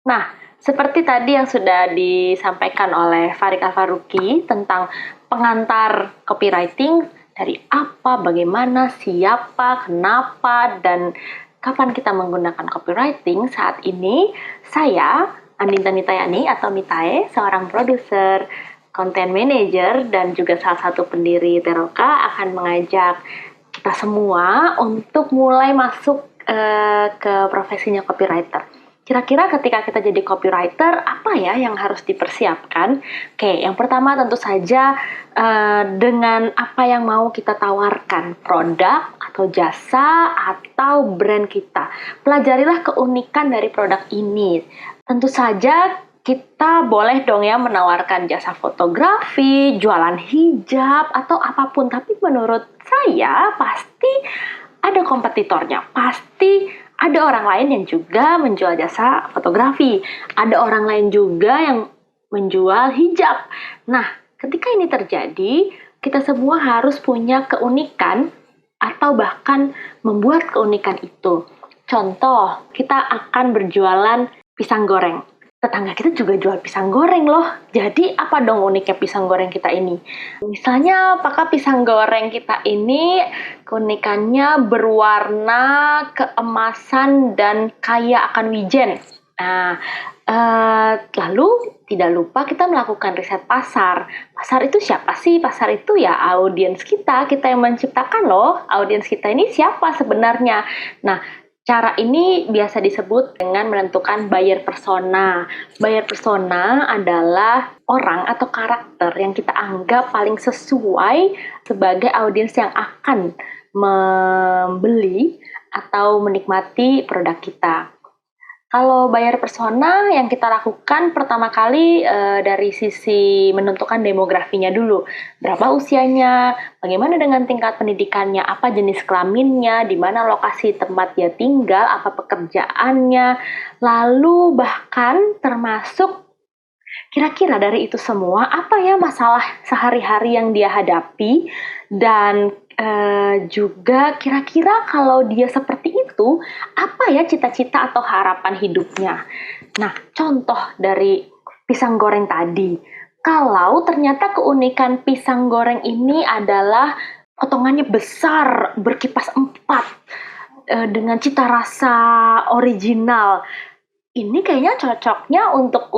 Nah, seperti tadi yang sudah disampaikan oleh Farid Al-Faruqi tentang pengantar copywriting dari apa, bagaimana, siapa, kenapa, dan kapan kita menggunakan copywriting. Saat ini saya, Andinta Mitayani atau Mitae, seorang produser, content manager, dan juga salah satu pendiri Teroka akan mengajak kita semua untuk mulai masuk ke profesinya copywriter. Kira-kira ketika kita jadi copywriter, apa ya yang harus dipersiapkan? Oke, yang pertama tentu saja dengan apa yang mau kita tawarkan, produk atau jasa atau brand kita. Pelajarilah keunikan dari produk ini. Tentu saja kita boleh dong ya menawarkan jasa fotografi, jualan hijab, atau apapun. Tapi menurut saya pasti ada kompetitornya. Pasti ada orang lain yang juga menjual jasa fotografi. Ada orang lain juga yang menjual hijab. Nah, ketika ini terjadi, kita semua harus punya keunikan atau bahkan membuat keunikan itu. Contoh, kita akan berjualan pisang goreng. Tetangga kita juga jual pisang goreng loh. Jadi apa dong uniknya pisang goreng kita ini? Misalnya, apakah pisang goreng kita ini keunikannya berwarna keemasan dan kaya akan wijen. Nah, lalu tidak lupa kita melakukan riset pasar. Pasar itu siapa sih? Pasar itu ya audiens kita yang menciptakan loh. Audiens kita ini siapa sebenarnya? Nah, cara ini biasa disebut dengan menentukan buyer persona. Buyer persona adalah orang atau karakter yang kita anggap paling sesuai sebagai audiens yang akan membeli atau menikmati produk kita. Kalau buyer persona yang kita lakukan pertama kali dari sisi menentukan demografinya dulu. Berapa usianya, bagaimana dengan tingkat pendidikannya, apa jenis kelaminnya, di mana lokasi tempat dia tinggal, apa pekerjaannya, lalu bahkan termasuk kira-kira dari itu semua, apa ya masalah sehari-hari yang dia hadapi, dan juga kira-kira kalau dia seperti itu, apa ya cita-cita atau harapan hidupnya. Nah, contoh dari pisang goreng tadi. Kalau ternyata keunikan pisang goreng ini adalah potongannya besar, berkipas empat, dengan cita rasa original. Ini kayaknya cocoknya untuk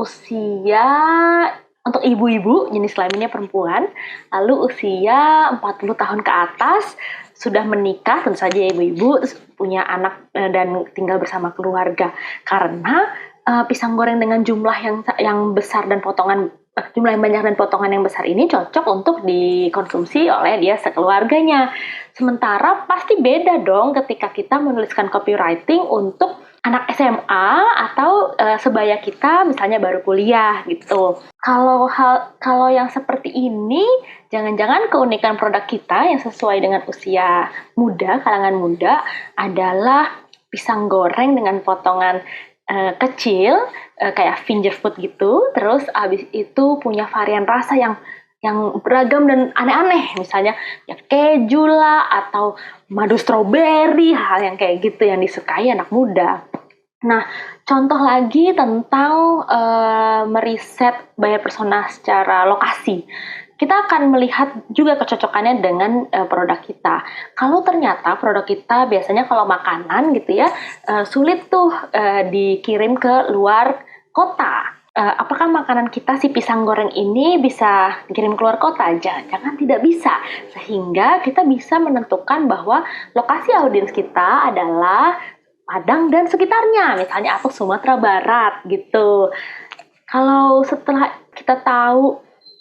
ibu-ibu, jenis kelaminnya perempuan, lalu usia 40 tahun ke atas, sudah menikah, tentu saja ibu-ibu, terus punya anak dan tinggal bersama keluarga. Karena pisang goreng dengan jumlah yang besar dan jumlah yang banyak dan potongan yang besar ini cocok untuk dikonsumsi oleh dia sekeluarganya. Sementara pasti beda dong ketika kita menuliskan copywriting untuk anak SMA atau sebaya kita misalnya baru kuliah gitu. Kalau yang seperti ini, jangan-jangan keunikan produk kita yang sesuai dengan usia muda, kalangan muda adalah pisang goreng dengan potongan kecil, kayak finger food gitu. Terus abis itu punya varian rasa yang beragam dan aneh-aneh, misalnya ya keju lah atau madu stroberi, hal yang kayak gitu yang disukai anak muda. Nah, contoh lagi tentang meriset buyer persona secara lokasi. Kita akan melihat juga kecocokannya dengan produk kita. Kalau ternyata produk kita biasanya kalau makanan gitu ya, sulit tuh dikirim ke luar kota. Apakah makanan kita si pisang goreng ini bisa dikirim keluar kota? Jangan tidak bisa. Sehingga kita bisa menentukan bahwa lokasi audiens kita adalah Padang dan sekitarnya, misalnya atau Sumatera Barat gitu. Kalau setelah kita tahu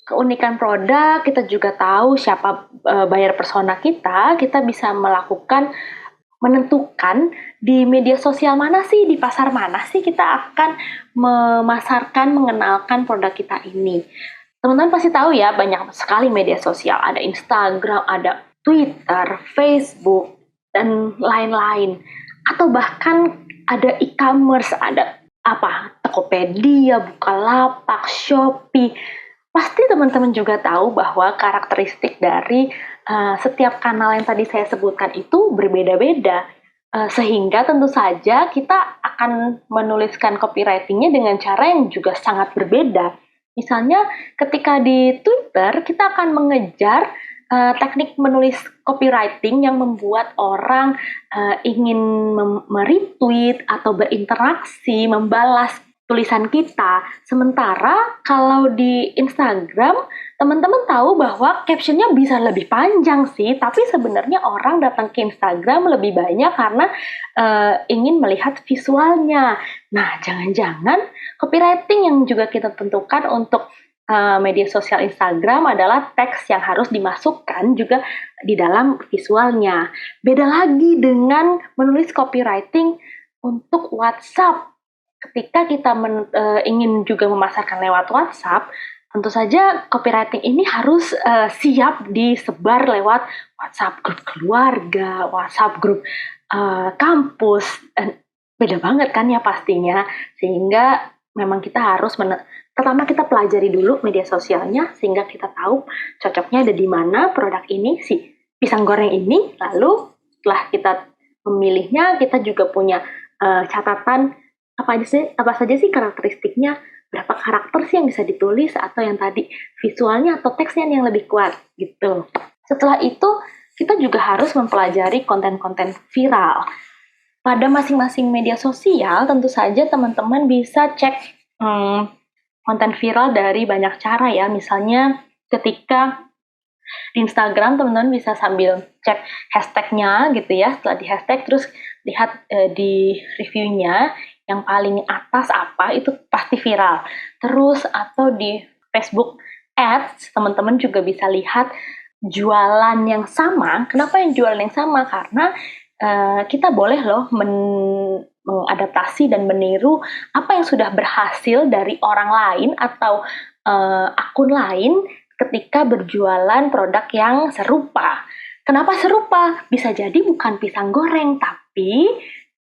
keunikan produk, kita juga tahu siapa buyer persona kita bisa menentukan di media sosial mana sih, di pasar mana sih kita akan memasarkan, mengenalkan produk kita ini. Teman-teman pasti tahu ya, banyak sekali media sosial. Ada Instagram, ada Twitter, Facebook, dan lain-lain. Atau bahkan ada e-commerce, ada Tokopedia, Bukalapak, Shopee. Pasti teman-teman juga tahu bahwa karakteristik dari setiap kanal yang tadi saya sebutkan itu berbeda-beda. Sehingga tentu saja kita akan menuliskan copywriting-nya dengan cara yang juga sangat berbeda. Misalnya ketika di Twitter kita akan mengejar teknik menulis copywriting yang membuat orang ingin meretweet atau berinteraksi, membalas tulisan kita. Sementara kalau di Instagram, teman-teman tahu bahwa captionnya bisa lebih panjang sih, tapi sebenarnya orang datang ke Instagram lebih banyak karena ingin melihat visualnya. Nah, jangan-jangan copywriting yang juga kita tentukan untuk media sosial Instagram adalah teks yang harus dimasukkan juga di dalam visualnya. Beda lagi dengan menulis copywriting untuk WhatsApp. Ketika kita ingin juga memasarkan lewat WhatsApp, tentu saja copywriting ini harus siap disebar lewat WhatsApp grup keluarga, WhatsApp grup kampus. Beda banget kan ya pastinya, sehingga memang kita harus pertama kita pelajari dulu media sosialnya sehingga kita tahu cocoknya ada di mana produk ini, si pisang goreng ini. Lalu setelah kita memilihnya, kita juga punya catatan apa saja sih karakteristiknya, berapa karakter sih yang bisa ditulis, atau yang tadi visualnya atau teksnya yang lebih kuat gitu. Setelah itu kita juga harus mempelajari konten-konten viral. Pada masing-masing media sosial tentu saja teman-teman bisa cek konten viral dari banyak cara ya. Misalnya ketika di Instagram teman-teman bisa sambil cek hashtagnya gitu ya. Setelah di hashtag terus lihat di reviewnya yang paling atas apa, itu pasti viral. Terus atau di Facebook Ads teman-teman juga bisa lihat jualan yang sama. Kenapa yang jualan yang sama? Karena kita boleh loh mengadaptasi dan meniru apa yang sudah berhasil dari orang lain atau akun lain ketika berjualan produk yang serupa. Kenapa serupa? Bisa jadi bukan pisang goreng, tapi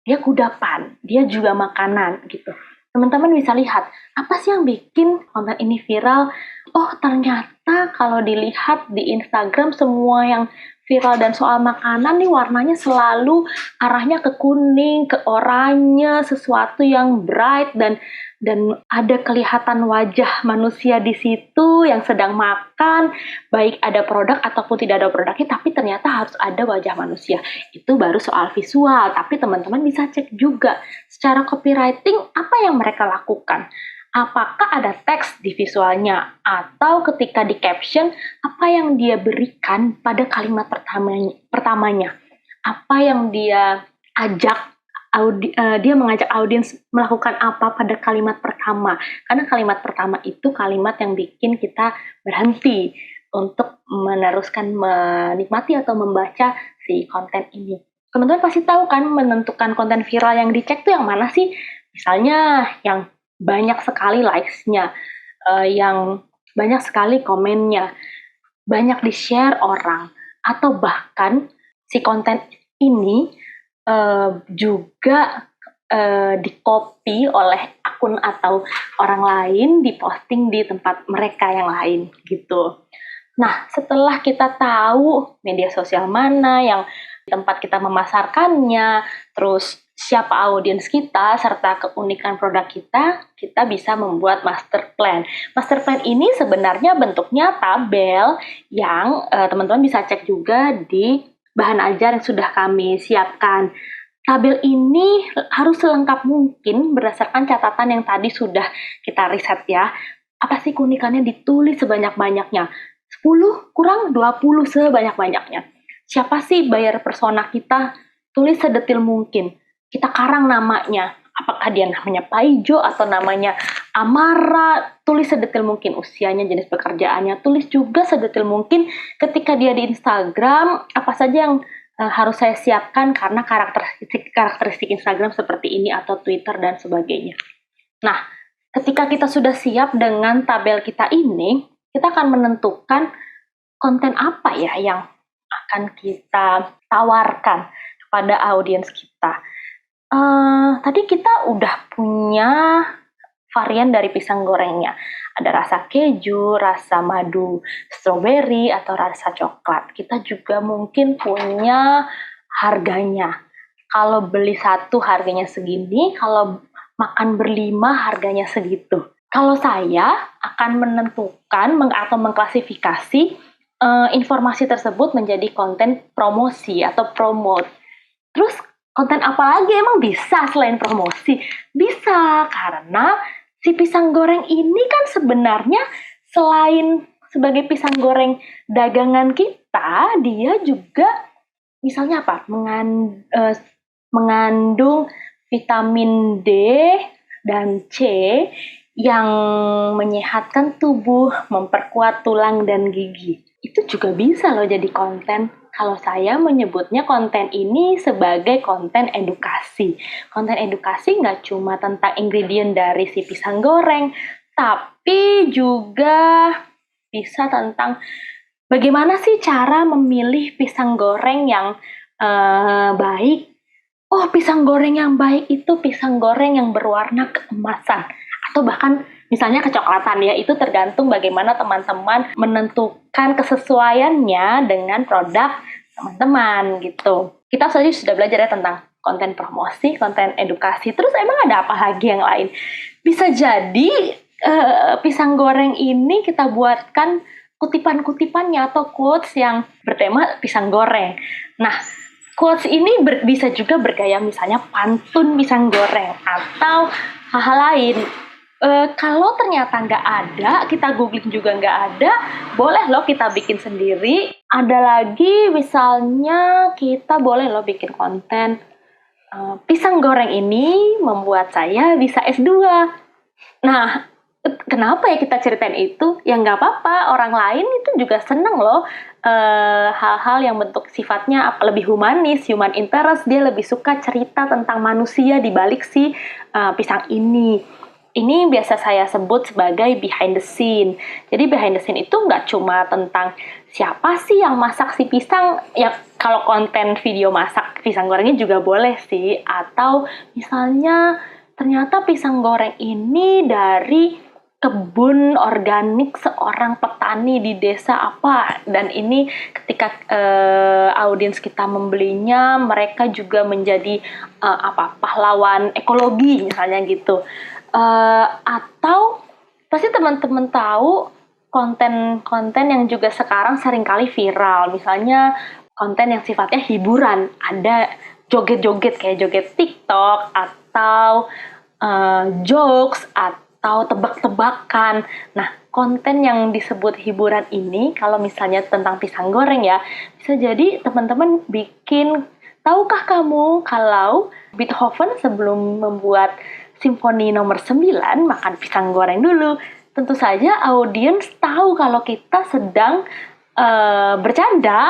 dia kudapan, dia juga makanan gitu. Teman-teman bisa lihat, apa sih yang bikin konten ini viral? Oh, ternyata kalau dilihat di Instagram semua yang viral dan soal makanan nih warnanya selalu arahnya ke kuning, ke oranye, sesuatu yang bright dan ada kelihatan wajah manusia di situ yang sedang makan, baik ada produk ataupun tidak ada produknya, tapi ternyata harus ada wajah manusia. Itu baru soal visual, tapi teman-teman bisa cek juga secara copywriting apa yang mereka lakukan. Apakah ada teks di visualnya, atau ketika di caption, apa yang dia berikan pada kalimat pertamanya. Apa yang dia ajak, dia mengajak audiens melakukan apa pada kalimat pertama. Karena kalimat pertama itu kalimat yang bikin kita berhenti untuk meneruskan menikmati atau membaca si konten ini. Teman-teman pasti tahu kan menentukan konten viral yang dicek tuh yang mana sih? Misalnya yang banyak sekali likes-nya, yang banyak sekali komennya, banyak di-share orang, atau bahkan si konten ini juga di-copy oleh akun atau orang lain, diposting di tempat mereka yang lain gitu. Nah, setelah kita tahu media sosial mana yang tempat kita memasarkannya, terus siapa audiens kita, serta keunikan produk kita, kita bisa membuat master plan. Master plan ini sebenarnya bentuknya tabel yang teman-teman bisa cek juga di bahan ajar yang sudah kami siapkan. Tabel ini harus selengkap mungkin berdasarkan catatan yang tadi sudah kita riset ya. Apa sih keunikannya, ditulis sebanyak-banyaknya. 10 kurang 20 sebanyak-banyaknya. Siapa sih buyer persona kita? Tulis sedetil mungkin. Kita karang namanya. Apakah dia namanya Paijo atau namanya Amara? Tulis sedetil mungkin. Usianya, jenis pekerjaannya. Tulis juga sedetil mungkin ketika dia di Instagram, apa saja yang harus saya siapkan karena karakteristik Instagram seperti ini atau Twitter dan sebagainya. Nah, ketika kita sudah siap dengan tabel kita ini, kita akan menentukan konten apa ya yang akan kita tawarkan kepada audiens kita. Tadi kita udah punya varian dari pisang gorengnya. Ada rasa keju, rasa madu stroberi, atau rasa coklat. Kita juga mungkin punya harganya. Kalau beli satu harganya segini, kalau makan berlima harganya segitu. Kalau saya akan menentukan atau mengklasifikasi informasi tersebut menjadi konten promosi atau promote. Terus konten apa lagi emang bisa selain promosi? Bisa, karena si pisang goreng ini kan sebenarnya selain sebagai pisang goreng dagangan kita, dia juga misalnya apa? Mengandung vitamin D dan C yang menyehatkan tubuh, memperkuat tulang dan gigi. Itu juga bisa loh jadi konten. Kalau saya menyebutnya konten ini sebagai konten edukasi. Konten edukasi nggak cuma tentang ingredient dari si pisang goreng, tapi juga bisa tentang bagaimana sih cara memilih pisang goreng yang baik. Oh, pisang goreng yang baik itu pisang goreng yang berwarna keemasan. Atau bahkan misalnya kecoklatan ya, itu tergantung bagaimana teman-teman menentukan kesesuaiannya dengan produk teman-teman gitu. Kita tadi sudah belajar ya tentang konten promosi, konten edukasi. Terus emang ada apa lagi yang lain? Bisa jadi pisang goreng ini kita buatkan kutipan-kutipannya atau quotes yang bertema pisang goreng. Nah, quotes ini bisa juga bergaya misalnya pantun pisang goreng atau hal-hal lain. Kalau ternyata nggak ada, kita googling juga nggak ada, boleh loh kita bikin sendiri. Ada lagi misalnya kita boleh loh bikin konten pisang goreng ini membuat saya bisa S2. Nah, kenapa ya kita ceritain itu? Ya nggak apa-apa, orang lain itu juga seneng loh hal-hal yang bentuk sifatnya lebih humanis, human interest. Dia lebih suka cerita tentang manusia di balik si pisang ini. Ini biasa saya sebut sebagai behind the scene. Jadi behind the scene itu nggak cuma tentang siapa sih yang masak si pisang. Ya kalau konten video masak pisang gorengnya juga boleh sih. Atau misalnya ternyata pisang goreng ini dari kebun organik seorang petani di desa apa, dan ini ketika audiens kita membelinya, mereka juga menjadi pahlawan ekologi misalnya gitu. Atau pasti teman-teman tahu konten-konten yang juga sekarang seringkali viral, misalnya konten yang sifatnya hiburan, ada joget-joget kayak joget TikTok atau jokes atau tebak-tebakan. Nah, konten yang disebut hiburan ini, kalau misalnya tentang pisang goreng ya, bisa jadi teman-teman bikin, tahukah kamu kalau Beethoven sebelum membuat Simfoni nomor 9 makan pisang goreng dulu. Tentu saja audiens tahu kalau kita sedang bercanda,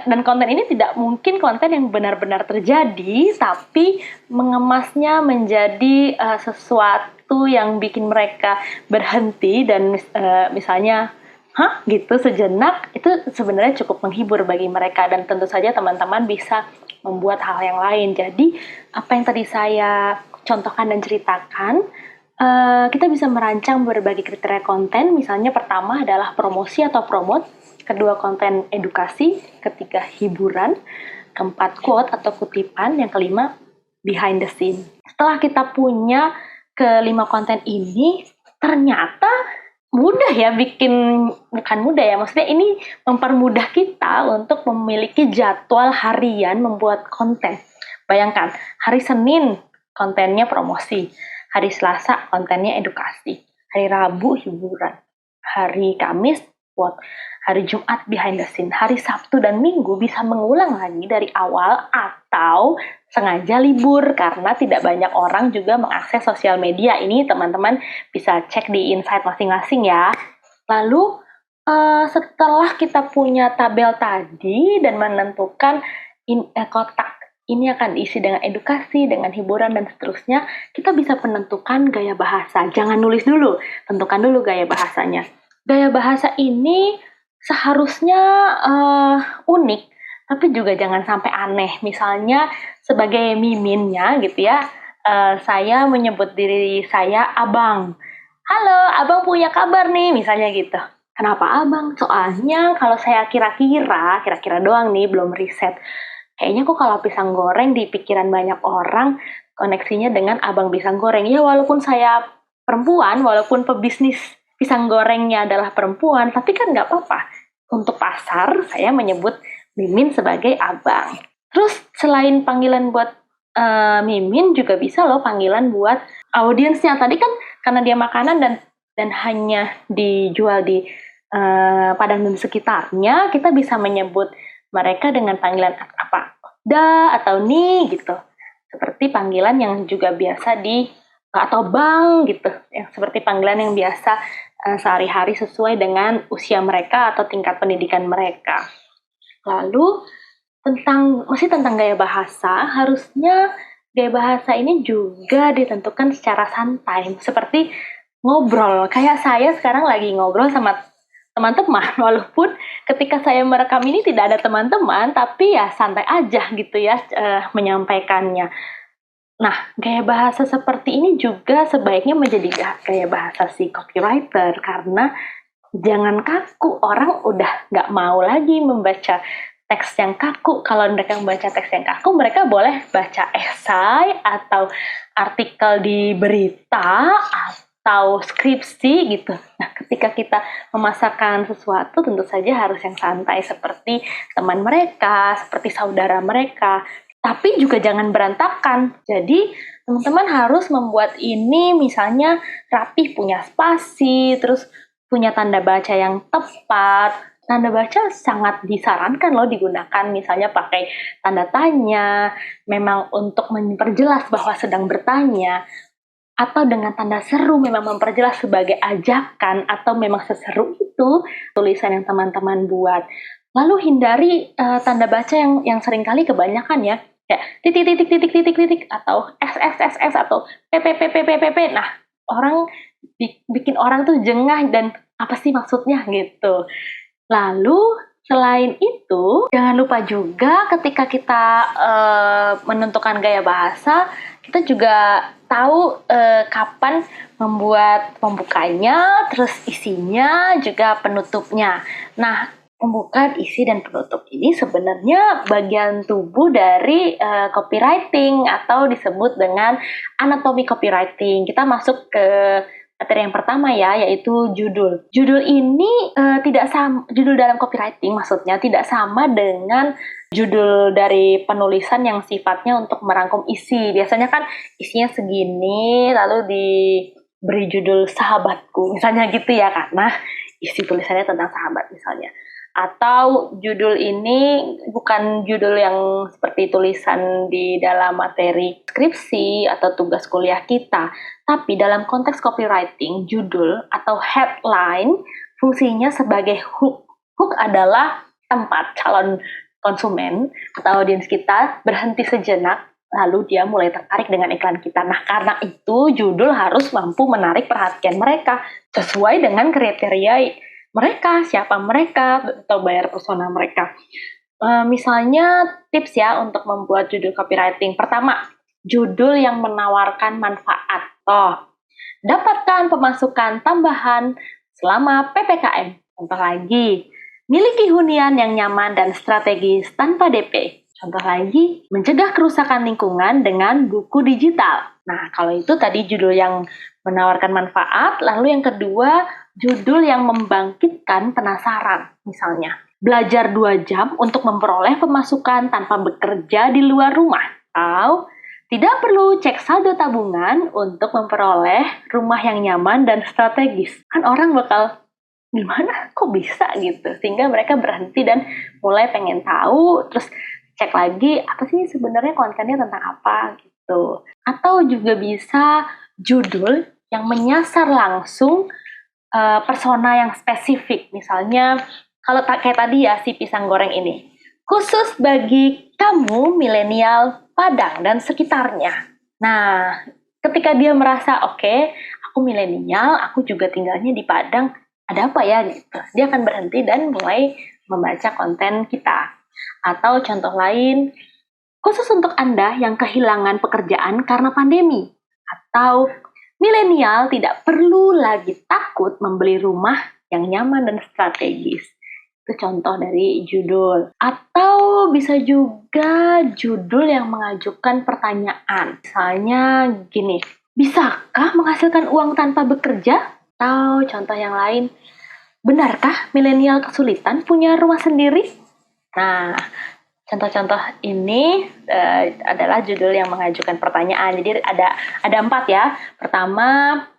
dan konten ini tidak mungkin konten yang benar-benar terjadi, tapi mengemasnya menjadi sesuatu yang bikin mereka berhenti dan misalnya hah gitu sejenak, itu sebenarnya cukup menghibur bagi mereka, dan tentu saja teman-teman bisa membuat hal yang lain. Jadi apa yang tadi saya contohkan dan ceritakan, kita bisa merancang berbagai kriteria konten. Misalnya pertama adalah promosi atau promote, kedua konten edukasi, ketiga hiburan, keempat quote atau kutipan, yang kelima behind the scene. Setelah kita punya kelima konten ini, ternyata mudah ya bikin, bukan mudah ya, maksudnya ini mempermudah kita untuk memiliki jadwal harian membuat konten. Bayangkan, hari Senin kontennya promosi, hari Selasa kontennya edukasi, hari Rabu hiburan, hari Kamis quote, hari Jumat behind the scene, hari Sabtu dan Minggu bisa mengulang lagi dari awal atau sengaja libur karena tidak banyak orang juga mengakses sosial media. Ini teman-teman bisa cek di insight masing-masing ya. Lalu setelah kita punya tabel tadi dan menentukan kotak ini akan diisi dengan edukasi, dengan hiburan, dan seterusnya, kita bisa menentukan gaya bahasa. Jangan nulis dulu, tentukan dulu gaya bahasanya. Gaya bahasa ini seharusnya unik, tapi juga jangan sampai aneh. Misalnya sebagai miminnya gitu ya, saya menyebut diri saya abang. Halo, abang punya kabar nih, misalnya gitu. Kenapa abang? Soalnya kalau saya kira-kira doang nih, belum riset. kayaknya kok kalau pisang goreng di pikiran banyak orang koneksinya dengan abang pisang goreng. Ya walaupun saya perempuan, walaupun pebisnis pisang gorengnya adalah perempuan, tapi kan nggak apa-apa. Untuk pasar, saya menyebut Mimin sebagai abang. Terus selain panggilan buat Mimin, juga bisa loh panggilan buat audiensnya. Tadi kan karena dia makanan dan hanya dijual di Padang dan sekitarnya, kita bisa menyebut mereka dengan panggilan apa? Da atau ni gitu. Seperti panggilan yang juga biasa atau bang gitu. Yang seperti panggilan yang biasa sehari-hari sesuai dengan usia mereka atau tingkat pendidikan mereka. Lalu masih tentang gaya bahasa, harusnya gaya bahasa ini juga ditentukan secara santai, seperti ngobrol. Kayak saya sekarang lagi ngobrol sama teman-teman, walaupun ketika saya merekam ini tidak ada teman-teman, tapi ya santai aja gitu ya menyampaikannya. Nah, gaya bahasa seperti ini juga sebaiknya menjadi gaya bahasa si copywriter, karena jangan kaku, orang udah nggak mau lagi membaca teks yang kaku. Kalau mereka membaca teks yang kaku, mereka boleh baca esai atau artikel di berita atau skripsi gitu. Nah, ketika kita memasarkan sesuatu, tentu saja harus yang santai, seperti teman mereka, seperti saudara mereka. Tapi juga jangan berantakan. Jadi, teman-teman harus membuat ini misalnya rapih, punya spasi, terus punya tanda baca yang tepat. Tanda baca sangat disarankan loh digunakan, misalnya pakai tanda tanya, memang untuk memperjelas bahwa sedang bertanya, atau dengan tanda seru memang memperjelas sebagai ajakan, atau memang seseru itu tulisan yang teman-teman buat. Lalu hindari tanda baca yang seringkali kebanyakan ya, kayak titik titik titik titik titik atau s atau pp. Nah, orang bikin orang tuh jengah dan apa sih maksudnya gitu. Lalu selain itu, jangan lupa juga ketika kita menentukan gaya bahasa, kita juga tahu kapan membuat pembukanya, terus isinya, juga penutupnya. Nah, pembuka, isi, dan penutup ini sebenarnya bagian tubuh dari copywriting atau disebut dengan anatomi copywriting. Kita masuk ke materi yang pertama ya, yaitu judul. Judul ini tidak sama, judul dalam copywriting maksudnya tidak sama dengan judul dari penulisan yang sifatnya untuk merangkum isi. Biasanya kan isinya segini, lalu diberi judul sahabatku, misalnya gitu ya, karena isi tulisannya tentang sahabat misalnya. Atau judul ini bukan judul yang seperti tulisan di dalam materi skripsi atau tugas kuliah kita, tapi dalam konteks copywriting, judul atau headline fungsinya sebagai hook. Hook adalah tempat calon konsumen atau audiens kita berhenti sejenak, lalu dia mulai tertarik dengan iklan kita. Nah, karena itu judul harus mampu menarik perhatian mereka sesuai dengan kriteria mereka, siapa mereka, atau bayar persona mereka. Misalnya tips ya untuk membuat judul copywriting. Pertama, judul yang menawarkan manfaat. Dapatkan pemasukan tambahan selama PPKM. Contoh lagi, miliki hunian yang nyaman dan strategis tanpa DP. Contoh lagi, mencegah kerusakan lingkungan dengan buku digital. Nah, kalau itu tadi judul yang menawarkan manfaat. Lalu yang kedua, judul yang membangkitkan penasaran. Misalnya, belajar 2 jam untuk memperoleh pemasukan tanpa bekerja di luar rumah. Atau, tidak perlu cek saldo tabungan untuk memperoleh rumah yang nyaman dan strategis. Kan orang bakal, gimana? Kok bisa gitu? Sehingga mereka berhenti dan mulai pengen tahu, terus cek lagi, apa sih sebenarnya kontennya tentang apa gitu. Atau juga bisa judul yang menyasar langsung persona yang spesifik. Misalnya, kalau kayak tadi ya, si pisang goreng ini. Khusus bagi kamu milenial Padang dan sekitarnya. Nah, ketika dia merasa, oke, aku milenial, aku juga tinggalnya di Padang, ada apa ya gitu. Dia akan berhenti dan mulai membaca konten kita. Atau contoh lain, khusus untuk Anda yang kehilangan pekerjaan karena pandemi. Atau milenial tidak perlu lagi takut membeli rumah yang nyaman dan strategis. Itu contoh dari judul. Atau bisa juga judul yang mengajukan pertanyaan. Misalnya gini, bisakah menghasilkan uang tanpa bekerja? Atau contoh yang lain, benarkah milenial kesulitan punya rumah sendiri? Nah, contoh-contoh ini adalah judul yang mengajukan pertanyaan. Jadi ada 4 ya. Pertama,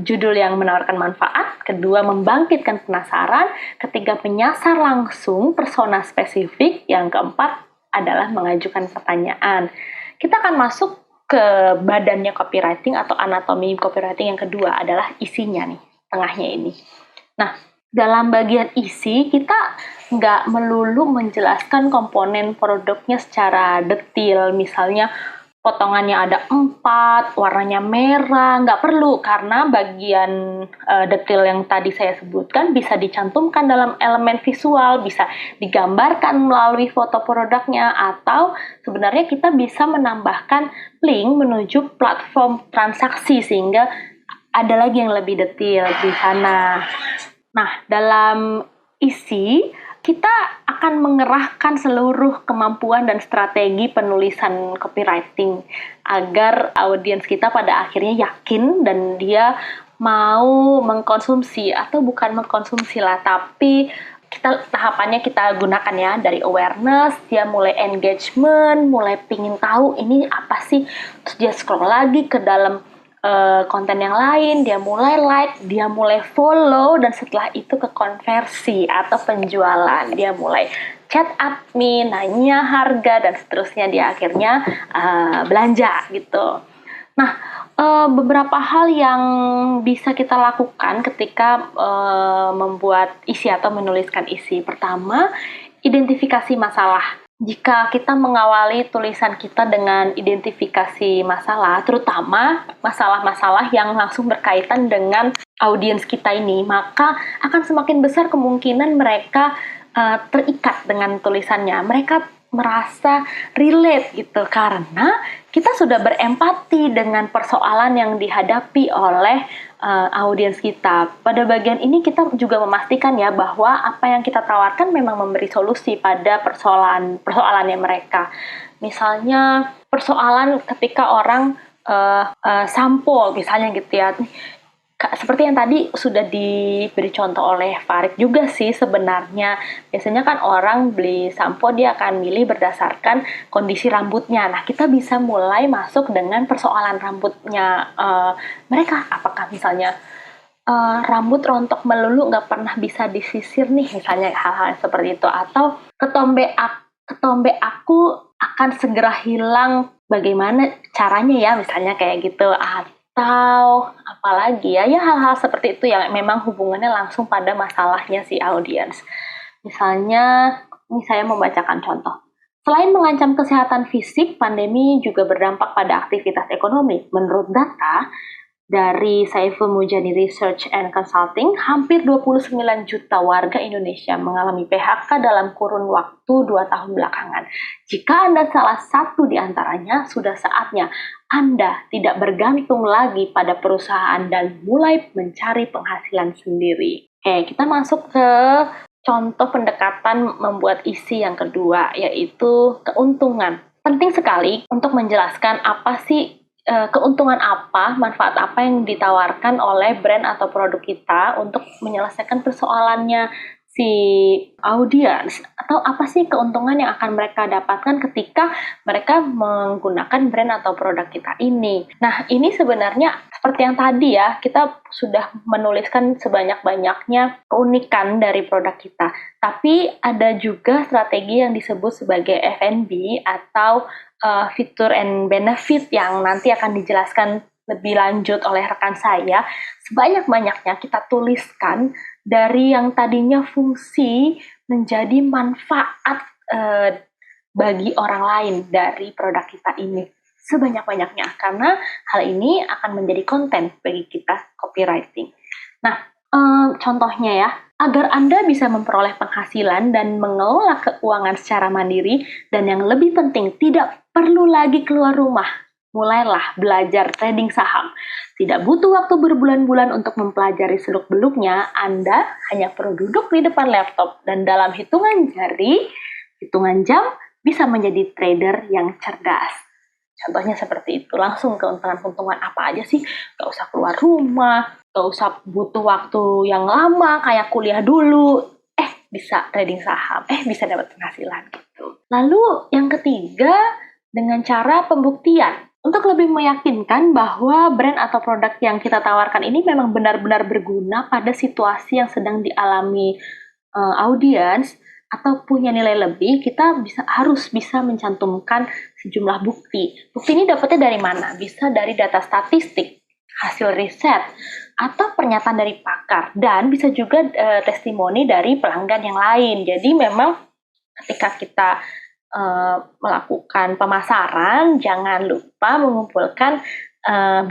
judul yang menawarkan manfaat. Kedua, membangkitkan penasaran. Ketiga, menyasar langsung persona spesifik. Yang keempat adalah mengajukan pertanyaan. Kita akan masuk ke badannya copywriting atau anatomi copywriting yang kedua adalah isinya nih, tengahnya ini. Nah, dalam bagian isi, kita nggak melulu menjelaskan komponen produknya secara detail. Misalnya, potongannya ada 4, warnanya merah. Nggak perlu, karena bagian detail yang tadi saya sebutkan bisa dicantumkan dalam elemen visual, bisa digambarkan melalui foto produknya, atau sebenarnya kita bisa menambahkan link menuju platform transaksi, sehingga ada lagi yang lebih detail di sana. Nah, dalam isi, kita akan mengerahkan seluruh kemampuan dan strategi penulisan copywriting agar audiens kita pada akhirnya yakin dan dia mau mengkonsumsi, atau bukan mengkonsumsi lah, tapi tahapannya kita gunakan ya, dari awareness, dia mulai engagement, mulai pingin tahu ini apa sih, terus dia scroll lagi ke dalam konten yang lain, dia mulai like, dia mulai follow, dan setelah itu ke konversi atau penjualan, dia mulai chat admin, nanya harga, dan seterusnya dia akhirnya belanja gitu. Nah, beberapa hal yang bisa kita lakukan ketika membuat isi atau menuliskan isi. Pertama, identifikasi masalah. Jika kita mengawali tulisan kita dengan identifikasi masalah, terutama masalah-masalah yang langsung berkaitan dengan audiens kita ini, maka akan semakin besar kemungkinan mereka terikat dengan tulisannya. Mereka merasa relate gitu, karena kita sudah berempati dengan persoalan yang dihadapi oleh audiens kita. Pada bagian ini kita juga memastikan ya bahwa apa yang kita tawarkan memang memberi solusi pada persoalannya mereka. Misalnya persoalan ketika orang sampo misalnya gitu ya. Seperti yang tadi sudah diberi contoh oleh Farid juga sih sebenarnya. Biasanya kan orang beli sampo dia akan milih berdasarkan kondisi rambutnya. Nah, kita bisa mulai masuk dengan persoalan rambutnya mereka. Apakah misalnya rambut rontok melulu nggak pernah bisa disisir nih, misalnya hal-hal seperti itu. Atau ketombe aku akan segera hilang, bagaimana caranya ya, misalnya kayak gitu. Atau apalagi ya hal-hal seperti itu yang memang hubungannya langsung pada masalahnya si audiens. Misalnya, ini saya membacakan contoh. Selain mengancam kesehatan fisik, pandemi juga berdampak pada aktivitas ekonomi. Menurut data dari Saiful Mujani Research and Consulting, hampir 29 juta warga Indonesia mengalami PHK dalam kurun waktu 2 tahun belakangan. Jika Anda salah satu di antaranya, sudah saatnya Anda tidak bergantung lagi pada perusahaan dan mulai mencari penghasilan sendiri. Oke, kita masuk ke contoh pendekatan membuat isi yang kedua, yaitu keuntungan. Penting sekali untuk menjelaskan apa sih keuntungan apa, manfaat apa yang ditawarkan oleh brand atau produk kita untuk menyelesaikan persoalannya si audiens, atau apa sih keuntungan yang akan mereka dapatkan ketika mereka menggunakan brand atau produk kita ini. Nah, ini sebenarnya seperti yang tadi ya, kita sudah menuliskan sebanyak-banyaknya keunikan dari produk kita. Tapi ada juga strategi yang disebut sebagai F&B atau fitur and benefit yang nanti akan dijelaskan lebih lanjut oleh rekan saya. Sebanyak-banyaknya kita tuliskan dari yang tadinya fungsi menjadi manfaat bagi orang lain dari produk kita ini. Sebanyak-banyaknya, karena hal ini akan menjadi konten bagi kita copywriting. Nah, contohnya ya, agar Anda bisa memperoleh penghasilan dan mengelola keuangan secara mandiri, dan yang lebih penting, tidak perlu lagi keluar rumah. mulailah belajar trading saham. Tidak butuh waktu berbulan-bulan untuk mempelajari seluk-beluknya, Anda hanya perlu duduk di depan laptop dan dalam hitungan jam, bisa menjadi trader yang cerdas. Contohnya seperti itu, langsung keuntungan-keuntungan apa aja sih? Gak usah keluar rumah, gak usah butuh waktu yang lama kayak kuliah dulu. Bisa trading saham, bisa dapat penghasilan gitu. Lalu yang ketiga, dengan cara pembuktian. Untuk lebih meyakinkan bahwa brand atau produk yang kita tawarkan ini memang benar-benar berguna pada situasi yang sedang dialami audiens atau punya nilai lebih, kita harus bisa mencantumkan sejumlah bukti. Bukti ini dapatnya dari mana? Bisa dari data statistik, hasil riset, atau pernyataan dari pakar, dan bisa juga testimoni dari pelanggan yang lain. Jadi memang ketika kita melakukan pemasaran, jangan lupa mengumpulkan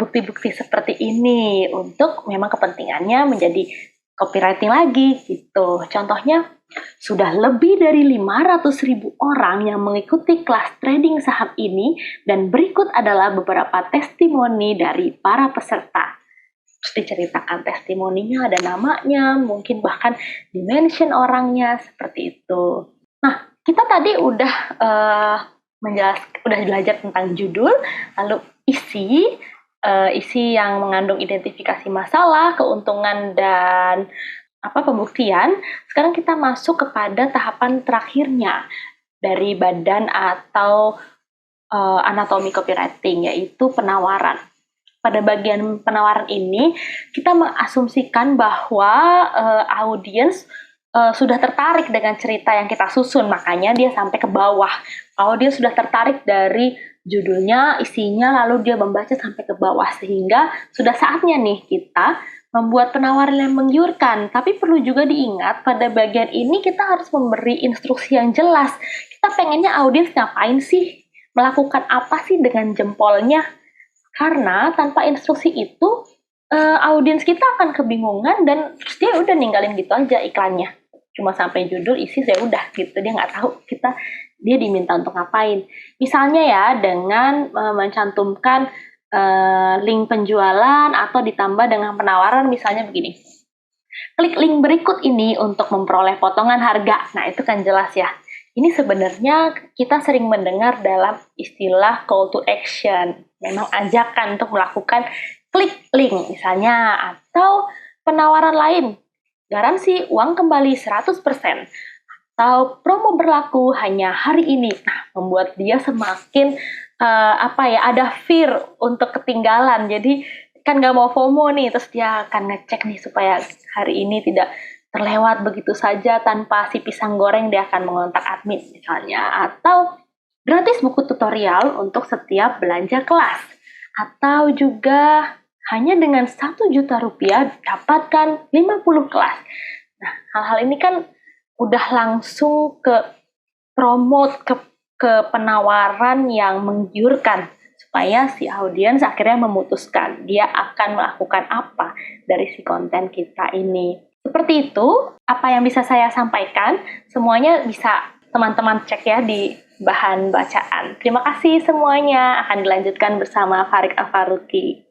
bukti-bukti seperti ini untuk memang kepentingannya menjadi copywriting lagi gitu. Contohnya, sudah lebih dari 500.000 orang yang mengikuti kelas trading saham ini, dan berikut adalah beberapa testimoni dari para peserta. Terus diceritakan testimoninya, ada namanya, mungkin bahkan di-mention orangnya, seperti itu. Nah, kita tadi udah belajar tentang judul, lalu isi yang mengandung identifikasi masalah, keuntungan, dan pembuktian. Sekarang kita masuk kepada tahapan terakhirnya dari badan atau anatomi copywriting, yaitu penawaran. Pada bagian penawaran ini, kita mengasumsikan bahwa audiens sudah tertarik dengan cerita yang kita susun, makanya dia sampai ke bawah. Kalau dia sudah tertarik dari judulnya, isinya, lalu dia membaca sampai ke bawah, sehingga sudah saatnya nih kita membuat penawaran yang menggiurkan. Tapi perlu juga diingat, pada bagian ini kita harus memberi instruksi yang jelas. Kita pengennya audiens ngapain sih? Melakukan apa sih dengan jempolnya? Karena tanpa instruksi itu, audiens kita akan kebingungan dan terus dia udah ninggalin gitu aja iklannya. Cuma sampai judul, isi, saya udah gitu. Dia nggak tahu dia diminta untuk ngapain. Misalnya ya, dengan mencantumkan link penjualan atau ditambah dengan penawaran, misalnya begini. Klik link berikut ini untuk memperoleh potongan harga. Nah, itu kan jelas ya. Ini sebenarnya kita sering mendengar dalam istilah call to action. Memang ajakan untuk melakukan klik link misalnya, atau penawaran lain. Garansi uang kembali 100%. Atau promo berlaku hanya hari ini. Nah, membuat dia semakin ada fear untuk ketinggalan. Jadi kan nggak mau FOMO nih, terus dia akan ngecek nih supaya hari ini tidak terlewat begitu saja tanpa si pisang goreng. Dia akan mengontak admin misalnya, atau gratis buku tutorial untuk setiap belanja kelas, atau juga hanya dengan 1 juta rupiah dapatkan 50 kelas. Nah, hal-hal ini kan udah langsung ke promote, ke penawaran yang menggiurkan, supaya si audiens akhirnya memutuskan dia akan melakukan apa dari si konten kita ini. Seperti itu, apa yang bisa saya sampaikan, semuanya bisa teman-teman cek ya di bahan bacaan. Terima kasih semuanya, akan dilanjutkan bersama Farik Al-Faruqi.